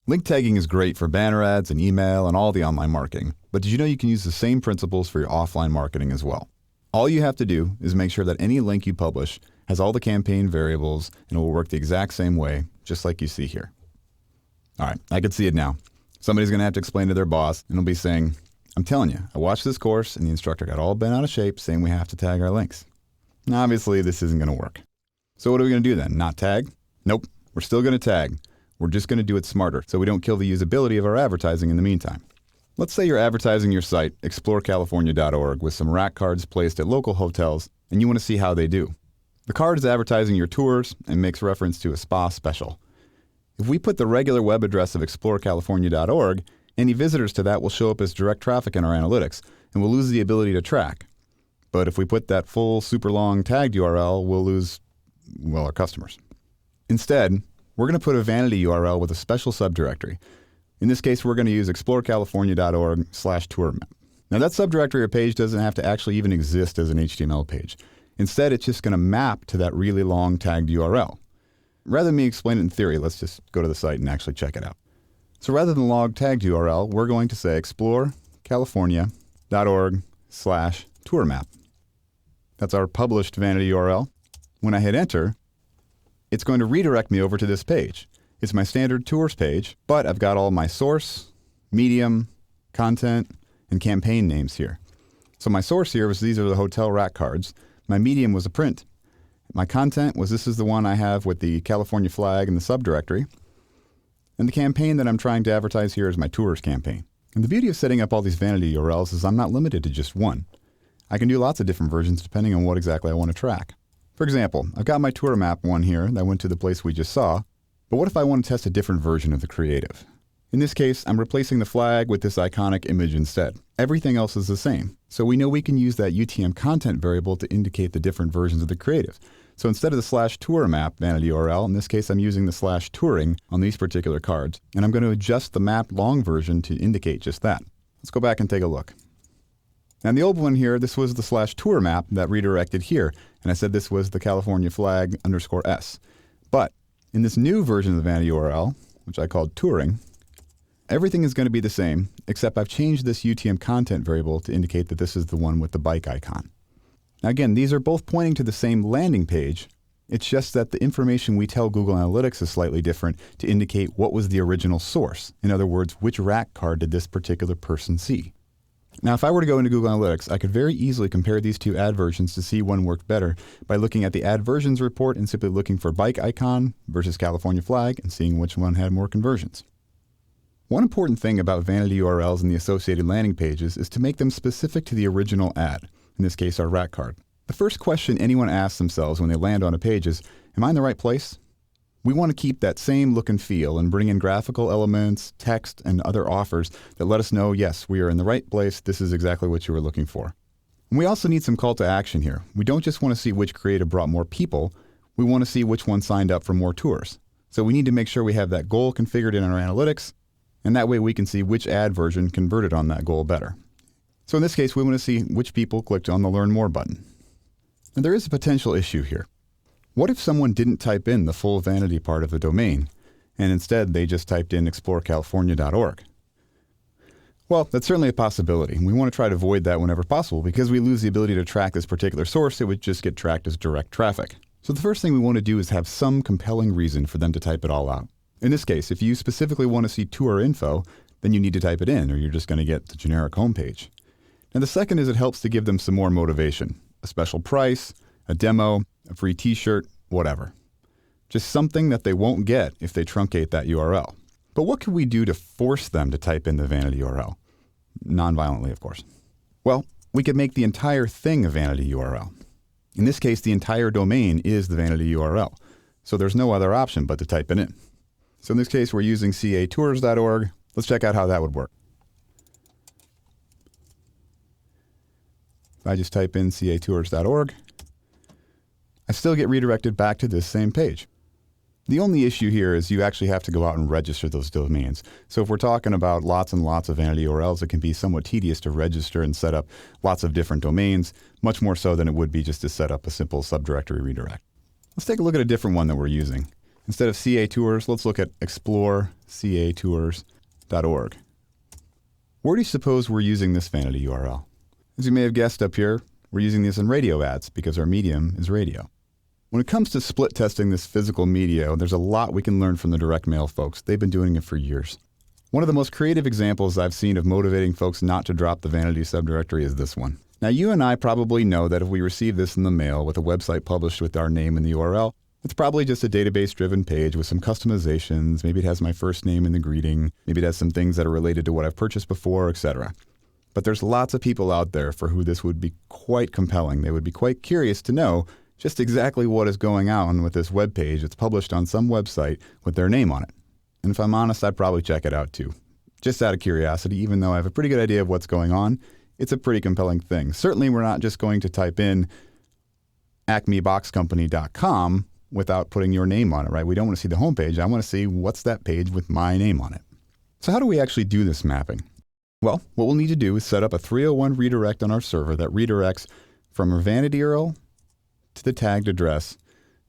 Link tagging is great for banner ads and email and all the online marketing, but did you know you can use the same principles for your offline marketing as well? All you have to do is make sure that any link you publish has all the campaign variables and it will work the exact same way, just like you see here. All right, I can see it now. Somebody's going to have to explain to their boss and they'll be saying, I'm telling you, I watched this course and the instructor got all bent out of shape saying we have to tag our links. Now, obviously, this isn't going to work. So what are we going to do then? Not tag? Nope, we're still going to tag. We're just going to do it smarter so we don't kill the usability of our advertising in the meantime. Let's say you're advertising your site, explorecalifornia.org, with some rack cards placed at local hotels, and you want to see how they do. The card is advertising your tours and makes reference to a spa special. If we put the regular web address of explorecalifornia.org, any visitors to that will show up as direct traffic in our analytics, and we'll lose the ability to track. But if we put that full, super long tagged URL, we'll lose, well, our customers. Instead, we're going to put a vanity URL with a special subdirectory. In this case, we're going to use explorecalifornia.org/tour map. Now that subdirectory or page doesn't have to actually even exist as an HTML page. Instead, it's just going to map to that really long tagged URL. Rather than me explain it in theory, let's just go to the site and actually check it out. So rather than log tagged URL, we're going to say explorecalifornia.org/tour map. That's our published vanity URL. When I hit enter, it's going to redirect me over to this page. It's my standard tours page, but I've got all my source, medium, content, and campaign names here. So my source here was these are the hotel rack cards. My medium was a print. My content was this is the one I have with the California flag and the subdirectory. And the campaign that I'm trying to advertise here is my tours campaign. And the beauty of setting up all these vanity URLs is I'm not limited to just one. I can do lots of different versions depending on what exactly I want to track. For example, I've got my tour map one here that went to the place we just saw, but what if I want to test a different version of the creative? In this case, I'm replacing the flag with this iconic image instead. Everything else is the same, so we know we can use that UTM content variable to indicate the different versions of the creative. So instead of the /tour map vanity URL, in this case I'm using the /touring on these particular cards, and I'm going to adjust the map long version to indicate just that. Let's go back and take a look. Now in the old one here, this was the /tour map that redirected here, and I said this was the California flag _S. But in this new version of the vanity URL, which I called touring, everything is going to be the same, except I've changed this UTM content variable to indicate that this is the one with the bike icon. Now again, these are both pointing to the same landing page. It's just that the information we tell Google Analytics is slightly different to indicate what was the original source. In other words, which rack card did this particular person see? Now, if I were to go into Google Analytics, I could very easily compare these two ad versions to see one worked better by looking at the ad versions report and simply looking for bike icon versus California flag and seeing which one had more conversions. One important thing about vanity URLs and the associated landing pages is to make them specific to the original ad, in this case our rack card. The first question anyone asks themselves when they land on a page is, am I in the right place? We want to keep that same look and feel and bring in graphical elements, text, and other offers that let us know, yes, we are in the right place, this is exactly what you were looking for. And we also need some call to action here. We don't just want to see which creative brought more people, we want to see which one signed up for more tours. So we need to make sure we have that goal configured in our analytics, and that way we can see which ad version converted on that goal better. So in this case, we want to see which people clicked on the Learn More button. And there is a potential issue here. What if someone didn't type in the full vanity part of the domain, and instead they just typed in explorecalifornia.org? Well, that's certainly a possibility. We want to try to avoid that whenever possible because we lose the ability to track this particular source. It would just get tracked as direct traffic. So the first thing we want to do is have some compelling reason for them to type it all out. In this case, if you specifically want to see tour info, then you need to type it in or you're just going to get the generic homepage. Now the second is it helps to give them some more motivation. A special price, a demo, a free t-shirt, whatever. Just something that they won't get if they truncate that URL. But what could we do to force them to type in the vanity URL? Non-violently, of course. Well, we could make the entire thing a vanity URL. In this case, the entire domain is the vanity URL. So there's no other option but to type it in. So in this case, we're using catours.org. Let's check out how that would work. If I just type in catours.org, I still get redirected back to this same page. The only issue here is you actually have to go out and register those domains. So if we're talking about lots and lots of vanity URLs, it can be somewhat tedious to register and set up lots of different domains, much more so than it would be just to set up a simple subdirectory redirect. Let's take a look at a different one that we're using. Instead of CA Tours, let's look at explorecatours.org. Where do you suppose we're using this vanity URL? As you may have guessed up here, we're using this in radio ads because our medium is radio. When it comes to split testing this physical media, there's a lot we can learn from the direct mail folks. They've been doing it for years. One of the most creative examples I've seen of motivating folks not to drop the vanity subdirectory is this one. Now, you and I probably know that if we receive this in the mail with a website published with our name in the URL, it's probably just a database-driven page with some customizations. Maybe it has my first name in the greeting. Maybe it has some things that are related to what I've purchased before, etc. But there's lots of people out there for who this would be quite compelling. They would be quite curious to know just exactly what is going on with this web page that's published on some website with their name on it. And if I'm honest, I'd probably check it out too. Just out of curiosity, even though I have a pretty good idea of what's going on, it's a pretty compelling thing. Certainly we're not just going to type in acmeboxcompany.com without putting your name on it, right? We don't want to see the homepage. I want to see what's that page with my name on it. So how do we actually do this mapping? Well, what we'll need to do is set up a 301 redirect on our server that redirects from our vanity URL to the tagged address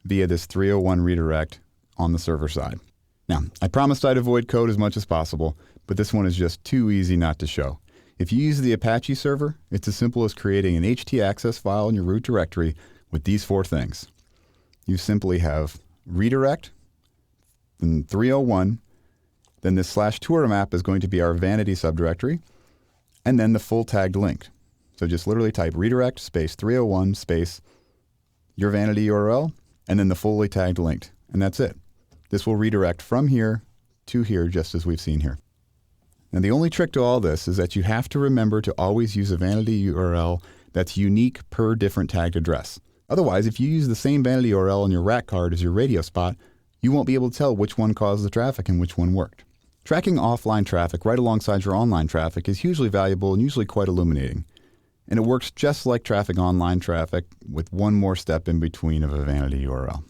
via this 301 redirect on the server side. Now, I promised I'd avoid code as much as possible, but this one is just too easy not to show. If you use the Apache server, it's as simple as creating an htaccess file in your root directory with these 4 things. You simply have redirect, then 301, then this /tour map is going to be our vanity subdirectory, and then the full tagged link. So just literally type redirect space 301 space your vanity URL, and then the fully tagged link, and that's it. This will redirect from here to here, just as we've seen here. Now, the only trick to all this is that you have to remember to always use a vanity URL that's unique per different tagged address. Otherwise, if you use the same vanity URL on your rack card as your radio spot, you won't be able to tell which one caused the traffic and which one worked. Tracking offline traffic right alongside your online traffic is hugely valuable and usually quite illuminating. And it works just like tracking online traffic with one more step in between of a vanity URL.